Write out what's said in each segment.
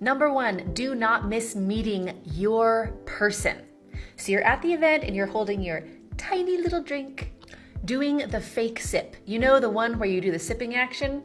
Number one, do not miss meeting your person. So you're at the event and you're holding your tiny little drink, doing the fake sip. You know, the one where you do the sipping action,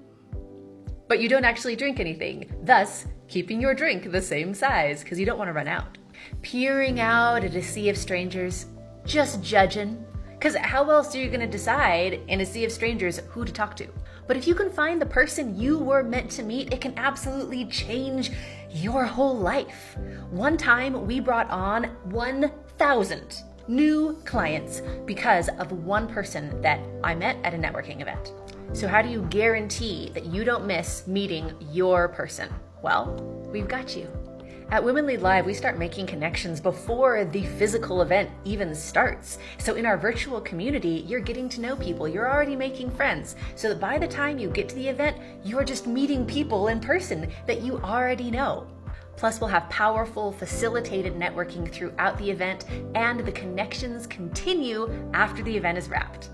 but you don't actually drink anything, thus keeping your drink the same size because you don't want to run out. Peering out at a sea of strangers, just judging, because how else are you going to decide in a sea of strangers who to talk to? But if you can find the person you were meant to meet, it can absolutely change your whole life. One time we brought on 1,000 new clients because of one person that I met at a networking event. So how do you guarantee that you don't miss meeting your person? Well, we've got you. At Women Lead Live, we start making connections before the physical event even starts. So in our virtual community, you're getting to know people. You're already making friends. So that by the time you get to the event, you're just meeting people in person that you already know. Plus, we'll have powerful, facilitated networking throughout the event, and the connections continue after the event is wrapped.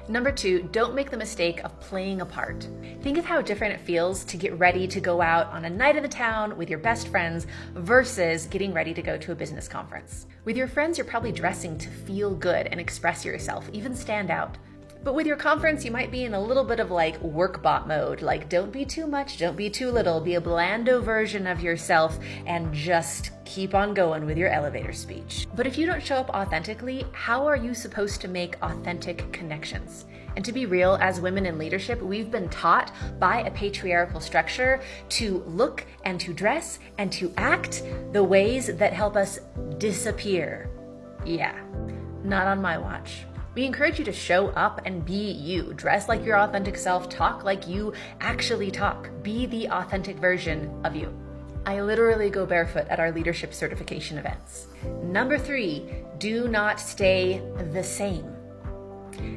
Number two, don't make the mistake of playing a part. Think of how different it feels to get ready to go out on a night in the town with your best friends versus getting ready to go to a business conference. With your friends, you're probably dressing to feel good and express yourself, even stand out. But with your conference, you might be in a little bit of like work bot mode, like don't be too much, don't be too little, be a blando version of yourself and just keep on going with your elevator speech. But if you don't show up authentically, how are you supposed to make authentic connections? And to be real, as women in leadership, we've been taught by a patriarchal structure to look and to dress and to act the ways that help us disappear. Yeah, not on my watch. We encourage you to show up and be you. Dress like your authentic self, talk like you actually talk. Be the authentic version of you. I literally go barefoot at our leadership certification events. Number three, do not stay the same.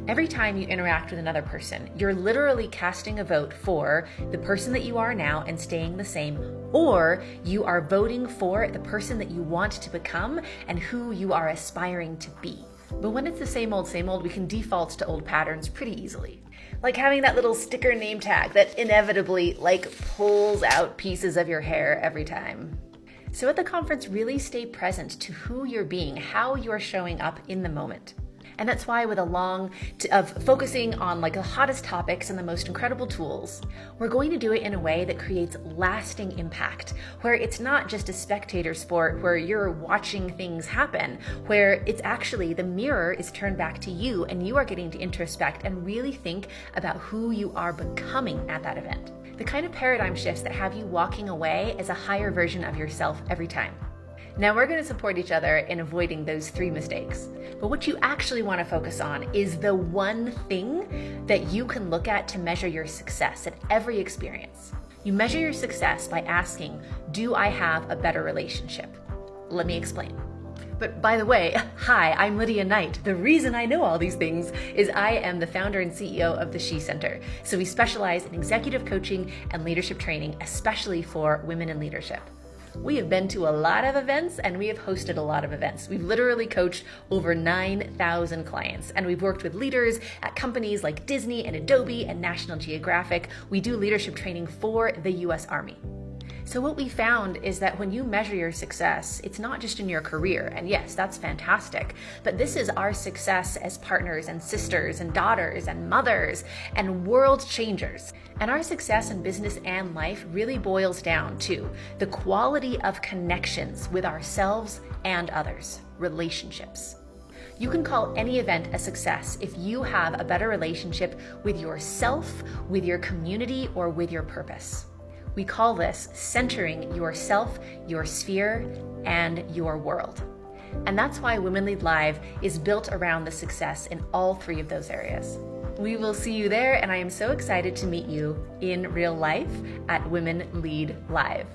Every time you interact with another person, you're literally casting a vote for the person that you are now and staying the same, or you are voting for the person that you want to become and who you are aspiring to be. But when it's the same old, we can default to old patterns pretty easily. Like having that little sticker name tag that inevitably pulls out pieces of your hair every time. So at the conference, really stay present to who you're being, how you're showing up in the moment. And that's why with of focusing on the hottest topics and the most incredible tools, we're going to do it in a way that creates lasting impact, where it's not just a spectator sport where you're watching things happen, where it's actually the mirror is turned back to you and you are getting to introspect and really think about who you are becoming at that event. The kind of paradigm shifts that have you walking away as a higher version of yourself every time. Now we're going to support each other in avoiding those three mistakes. But what you actually want to focus on is the one thing that you can look at to measure your success at every experience. You measure your success by asking, do I have a better relationship? Let me explain. But by the way, hi, I'm Lydia Knight. The reason I know all these things is I am the founder and CEO of the She Center. So we specialize in executive coaching and leadership training, especially for women in leadership. We have been to a lot of events and we have hosted a lot of events. We've literally coached over 9,000 clients, and we've worked with leaders at companies like Disney and Adobe and National Geographic. We do leadership training for the US Army. So what we found is that when you measure your success, it's not just in your career, and yes, that's fantastic, but this is our success as partners and sisters and daughters and mothers and world changers. And our success in business and life really boils down to the quality of connections with ourselves and others, relationships. You can call any event a success if you have a better relationship with yourself, with your community, or with your purpose. We call this centering yourself, your sphere, and your world. And that's why Women Lead Live is built around the success in all three of those areas. We will see you there, and I am so excited to meet you in real life at Women Lead Live.